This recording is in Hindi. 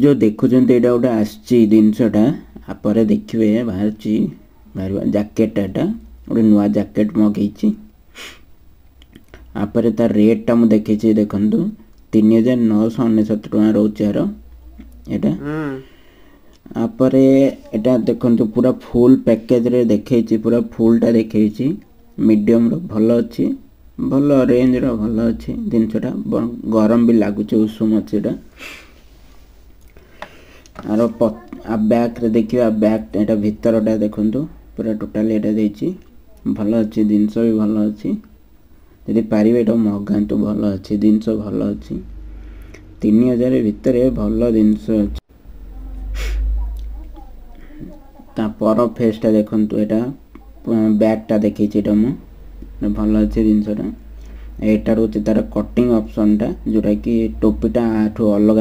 जो देखुଛନ୍ତି ଏଇଟା ଗୋଟେ ଆସିଛି ଜିନିଷଟା ଆପରେ ଦେଖିବେ ବାହାରିଛି ଜ୍ୟାକେଟଟା ଏଟା ଗୋଟେ ନୂଆ ଜ୍ୟାକେଟ ମଗେଇଛି ଆପରେ ତା ରେଟଟା ମୁଁ ଦେଖେଇଛି ଦେଖନ୍ତୁ 3999 ଟଙ୍କା ରହୁଛି ଆର ଏଟା आपर एटा देखो पूरा फुल पैकेज रे देखी पूरा फुलटा देखी मीडियम रो भल अच्छी भल रेंज रो भल अच्छी जिनसटा गरम भी लगुच उषुम अच्छी आर बैक रे देखिए बैक एटा भीतरटा देखु पूरा टोटाल एटा देछि भल अच्छी जिनस भी भल अच्छी यदि पारिबे एटा मगांतु भल अच्छी जिनस भल अच्छी 3000 भितर भल जिनस अच्छी पर फेसटा देखंतु एटा बैकटा देखिछि मु भल अच्छे जिनसटा एटा रोचे तार कटिंग ऑप्शन टा जोटा कि टोपीटा आठू अलग